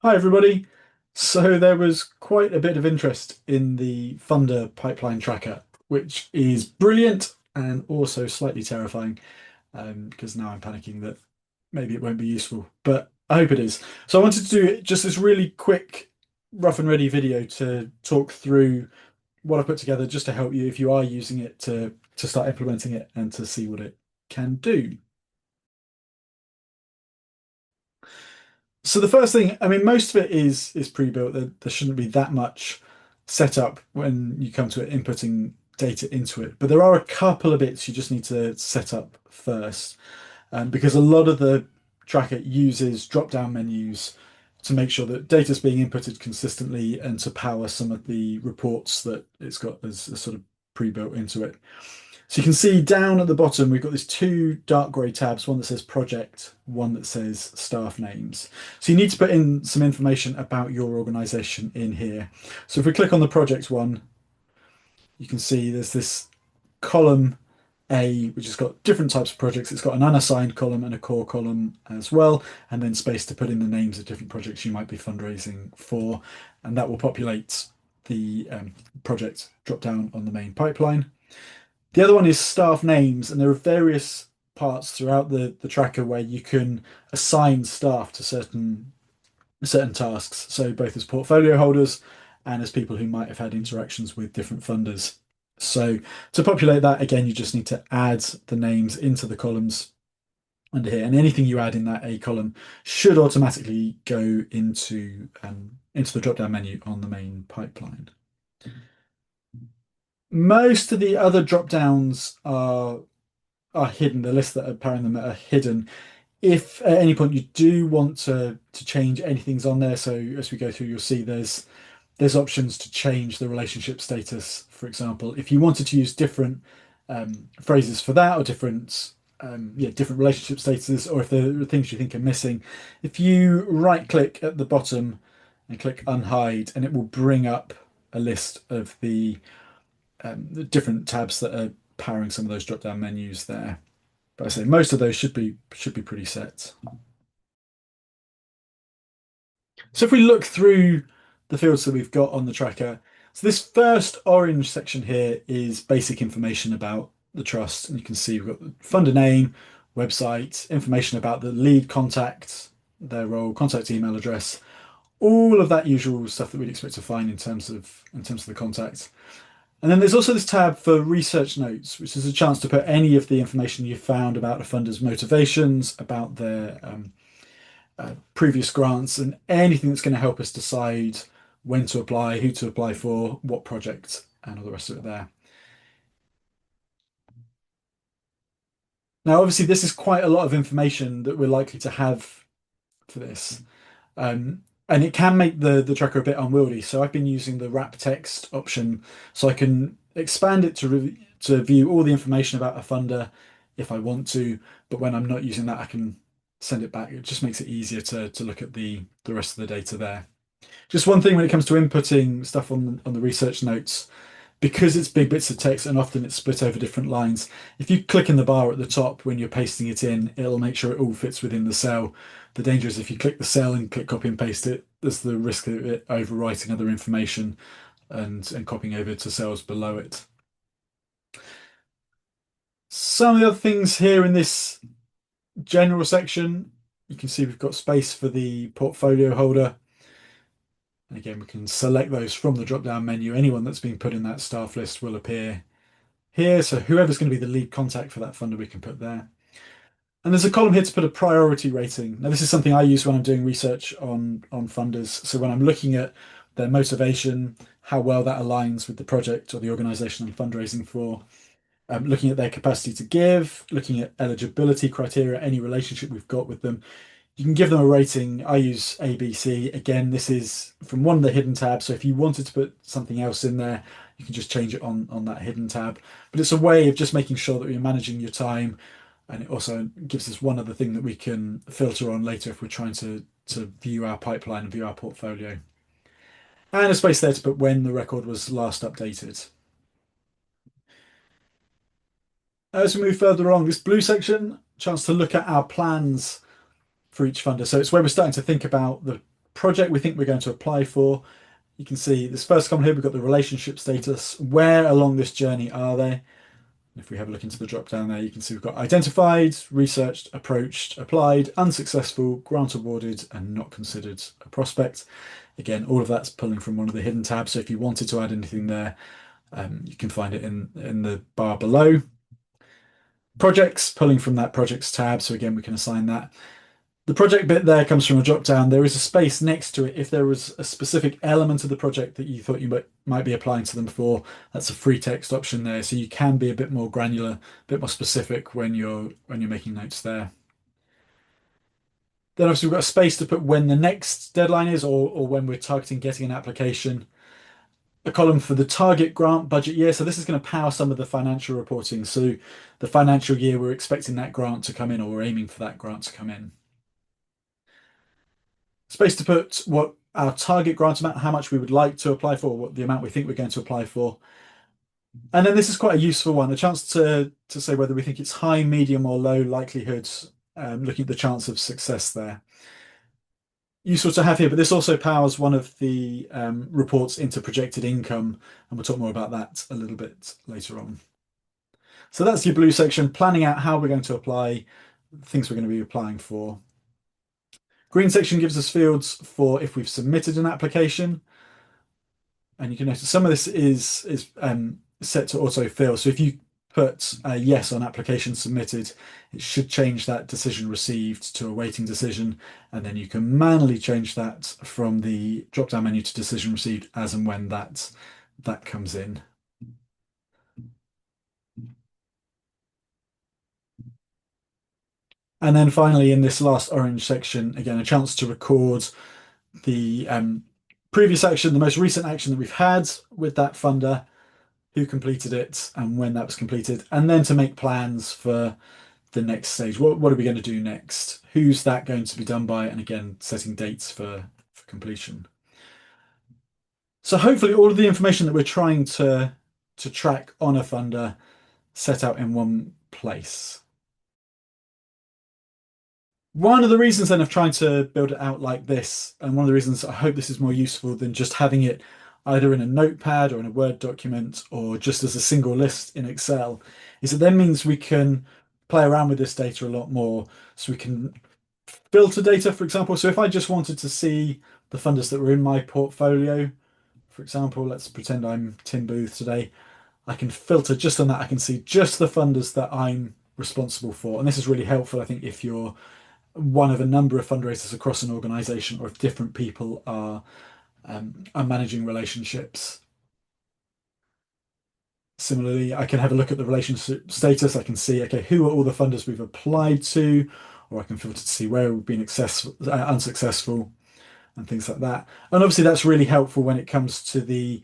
Hi, everybody. So there was quite a bit of interest in the funder pipeline tracker, which is brilliant and also slightly terrifying, because now I'm panicking that maybe it won't be useful, but I hope it is. So I wanted to do just this really quick, rough and ready video to talk through what I've put together just to help you if you are using it to start implementing it and to see what it can do. So the first thing, I mean, most of it is pre-built. There shouldn't be that much setup when you come to it inputting data into it. But there are a couple of bits you just need to set up first, because a lot of the tracker uses drop-down menus to make sure that data is being inputted consistently and to power some of the reports that it's got as sort of pre-built into it. So you can see down at the bottom, we've got these two dark grey tabs, one that says project, one that says staff names. So you need to put in some information about your organization in here. So if we click on the project one, you can see there's this column A, which has got different types of projects. It's got an unassigned column and a core column as well, and then space to put in the names of different projects you might be fundraising for. And that will populate the project drop down on the main pipeline. The other one is staff names, and there are various parts throughout the tracker where you can assign staff to certain tasks. So both as portfolio holders and as people who might have had interactions with different funders. So to populate that, again, you just need to add the names into the columns under here, and anything you add in that A column should automatically go into the drop-down menu on the main pipeline. Most of the other drop downs are hidden. The lists that are powering them are hidden. If at any point you do want to change anything's on there, so as we go through, you'll see there's options to change the relationship status. For example, if you wanted to use different phrases for that, or different relationship statuses, or if there are things you think are missing, if you right click at the bottom and click unhide, and it will bring up a list of the different tabs that are powering some of those drop down menus there. But I say most of those should be pretty set. So if we look through the fields that we've got on the tracker, so this first orange section here is basic information about the trust, and you can see we've got the funder name, website, information about the lead contact, their role, contact email address, all of that usual stuff that we'd expect to find in terms of the contact. And then there's also this tab for research notes, which is a chance to put any of the information you've found about a funder's motivations, about their previous grants, and anything that's going to help us decide when to apply, who to apply for, what project, and all the rest of it there. Now, obviously, this is quite a lot of information that we're likely to have for this. And it can make the tracker a bit unwieldy. So I've been using the wrap text option, so I can expand it to view all the information about a funder if I want to. But when I'm not using that, I can send it back. It just makes it easier to look at the rest of the data there. Just one thing when it comes to inputting stuff on the research notes, because it's big bits of text and often it's split over different lines, if you click in the bar at the top when you're pasting it in, it'll make sure it all fits within the cell. The danger is if you click the cell and click copy and paste it, there's the risk of it overwriting other information and copying over to cells below it. Some of the other things here in this general section, you can see we've got space for the portfolio holder. And again, we can select those from the drop-down menu. Anyone that's been put in that staff list will appear here. So whoever's going to be the lead contact for that funder, we can put there. And there's a column here to put a priority rating. Now, this is something I use when I'm doing research on funders. So when I'm looking at their motivation, how well that aligns with the project or the organization I'm fundraising for, looking at their capacity to give, looking at eligibility criteria, any relationship we've got with them. You can give them a rating. I use ABC. Again, this is from one of the hidden tabs. So if you wanted to put something else in there, you can just change it on that hidden tab. But it's a way of just making sure that you're managing your time. And it also gives us one other thing that we can filter on later if we're trying to view our pipeline and view our portfolio. And a space there to put when the record was last updated. As we move further along, this blue section, chance to look at our plans for each funder. So it's where we're starting to think about project we think we're going to apply for. You can see this first column here, we've got the relationship status. Where along this journey are they? If we have a look into the drop down there, you can see we've got identified, researched, approached, applied, unsuccessful, grant awarded, and not considered a prospect. Again, all of that's pulling from one of the hidden tabs. So if you wanted to add anything there, you can find it in the bar below. Projects, pulling from that projects tab. So again, we can assign that. The project bit there comes from a drop down. There is a space next to it if there was a specific element of the project that you thought you might be applying to them for. That's a free text option there, so you can be a bit more granular, a bit more specific when you're making notes there. Then obviously we've got a space to put when the next deadline is, or when we're targeting getting an application. A column for the target grant budget year. So this is going to power some of the financial reporting. So the financial year we're expecting that grant to come in, or we're aiming for that grant to come in. Space to put what our target grant amount, how much we would like to apply for, what the amount we think we're going to apply for. And then this is quite a useful one, a chance to say whether we think it's high, medium, or low likelihood, looking at the chance of success there. Useful to have here, but this also powers one of the reports into projected income, and we'll talk more about that a little bit later on. So that's your blue section, planning out how we're going to apply, things we're going to be applying for. Green section gives us fields for if we've submitted an application. And you can notice some of this is set to autofill. So if you put a yes on application submitted, it should change that decision received to a waiting decision. And then you can manually change that from the drop-down menu to decision received as and when that comes in. And then finally, in this last orange section, again, a chance to record the previous action, the most recent action that we've had with that funder, who completed it and when that was completed, and then to make plans for the next stage. What are we going to do next? Who's that going to be done by? And again, setting dates for completion. So hopefully all of the information that we're trying to track on a funder set out in one place. One of the reasons then of trying to build it out like this, and one of the reasons I hope this is more useful than just having it either in a notepad or in a Word document or just as a single list in Excel, is it then means we can play around with this data a lot more. So we can filter data, for example. So if I just wanted to see the funders that were in my portfolio, for example, let's pretend I'm Tim Booth today, I can filter just on that. I can see just the funders that I'm responsible for. And this is really helpful, I think, if you're one of a number of fundraisers across an organization, or if different people are managing relationships. Similarly, I can have a look at the relationship status. I can see, okay, who are all the funders we've applied to, or I can filter to see where we've been unsuccessful, and things like that. And obviously, that's really helpful when it comes to the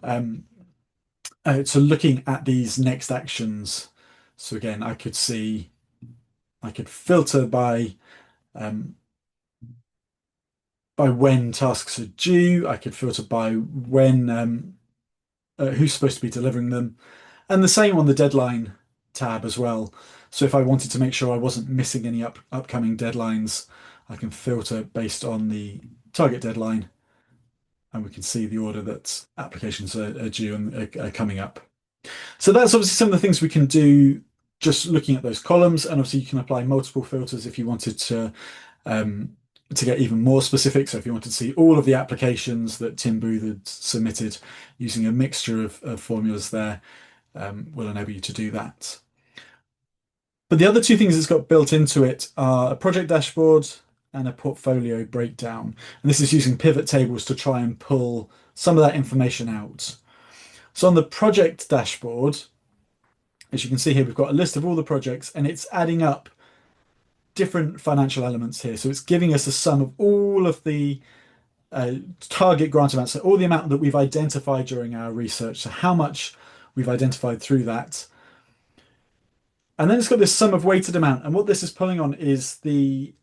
to looking at these next actions. So again, I could filter by when tasks are due. I could filter by when who's supposed to be delivering them, and the same on the deadline tab as well. So if I wanted to make sure I wasn't missing any upcoming deadlines, I can filter based on the target deadline, and we can see the order that applications are due and are coming up. So that's obviously some of the things we can do just looking at those columns, and obviously you can apply multiple filters if you wanted to get even more specific. So if you wanted to see all of the applications that Tim Booth had submitted, using a mixture of formulas there will enable you to do that. But the other two things it's got built into it are a project dashboard and a portfolio breakdown. And this is using pivot tables to try and pull some of that information out. So on the project dashboard, as you can see here, we've got a list of all the projects, and it's adding up different financial elements here. So it's giving us a sum of all of the target grant amounts, so all the amount that we've identified during our research, so how much we've identified through that. And then it's got this sum of weighted amount, and what this is pulling on is that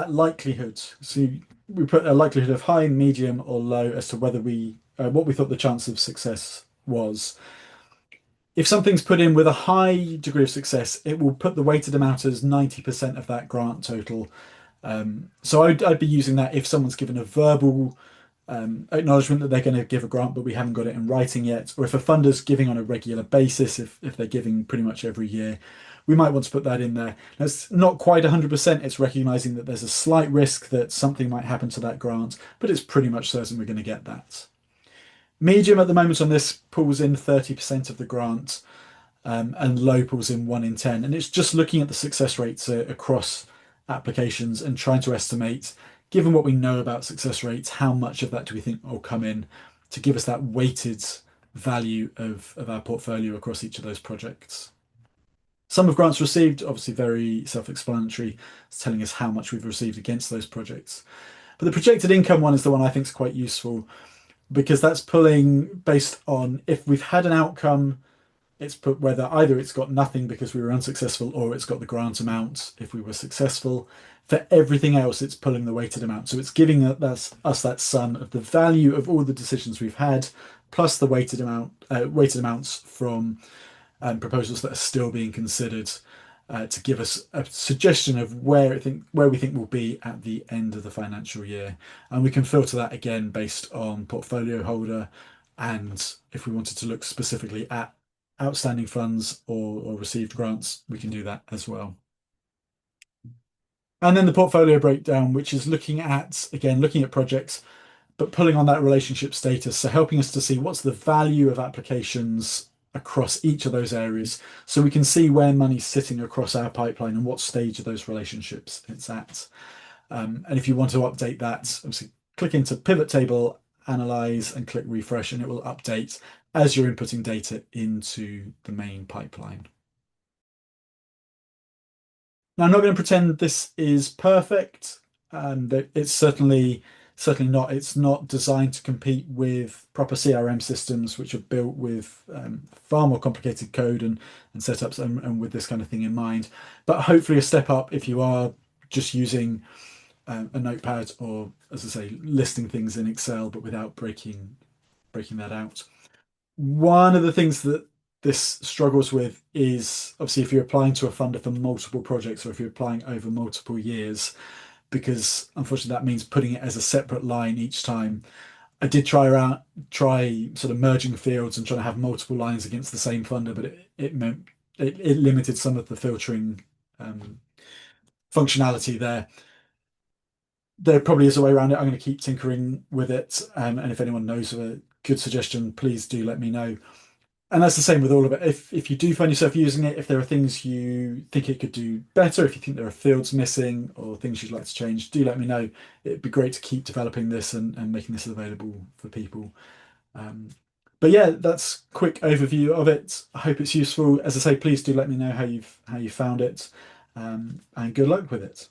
likelihood. So we put a likelihood of high, medium, or low as to whether what we thought the chance of success was. If something's put in with a high degree of success, it will put the weighted amount as 90% of that grant total. So I'd be using that if someone's given a verbal acknowledgement that they're going to give a grant, but we haven't got it in writing yet, or if a funder's giving on a regular basis, if they're giving pretty much every year, we might want to put that in there. Now, it's not quite 100%, it's recognizing that there's a slight risk that something might happen to that grant, but it's pretty much certain we're going to get that. Medium at the moment on this pulls in 30% of the grant, and low pulls in 1 in 10. And it's just looking at the success rates across applications and trying to estimate, given what we know about success rates, how much of that do we think will come in to give us that weighted value of our portfolio across each of those projects. Some of grants received, obviously very self-explanatory, it's telling us how much we've received against those projects. But the projected income one is the one I think is quite useful because that's pulling based on if we've had an outcome, it's put whether either it's got nothing because we were unsuccessful or it's got the grant amount if we were successful. For everything else, it's pulling the weighted amount. So it's giving us that sum of the value of all the decisions we've had, plus the weighted amounts from proposals that are still being considered, to give us a suggestion of where we think we'll be at the end of the financial year. And we can filter that again based on portfolio holder, and if we wanted to look specifically at outstanding funds or received grants, we can do that as well. And then the portfolio breakdown, which is looking at projects, but pulling on that relationship status. So helping us to see what's the value of applications across each of those areas. So we can see where money's sitting across our pipeline and what stage of those relationships it's at. And if you want to update that, obviously click into pivot table, analyze, and click refresh, and it will update as you're inputting data into the main pipeline. Now, I'm not going to pretend this is perfect. It's certainly not. It's not designed to compete with proper CRM systems, which are built with far more complicated code and setups, and with this kind of thing in mind. But hopefully, a step up if you are just using a notepad or, as I say, listing things in Excel, but without breaking that out. One of the things that this struggles with is obviously if you're applying to a funder for multiple projects or if you're applying over multiple years, because unfortunately that means putting it as a separate line each time. I did try sort of merging fields and trying to have multiple lines against the same funder, but it meant it limited some of the filtering functionality there. There probably is a way around it. I'm going to keep tinkering with it, and if anyone knows of a good suggestion, please do let me know. And that's the same with all of it. If you do find yourself using it, if there are things you think it could do better, if you think there are fields missing or things you'd like to change, do let me know. It'd be great to keep developing this and making this available for people. But yeah, that's a quick overview of it. I hope it's useful. As I say, please do let me know how you found it, and good luck with it.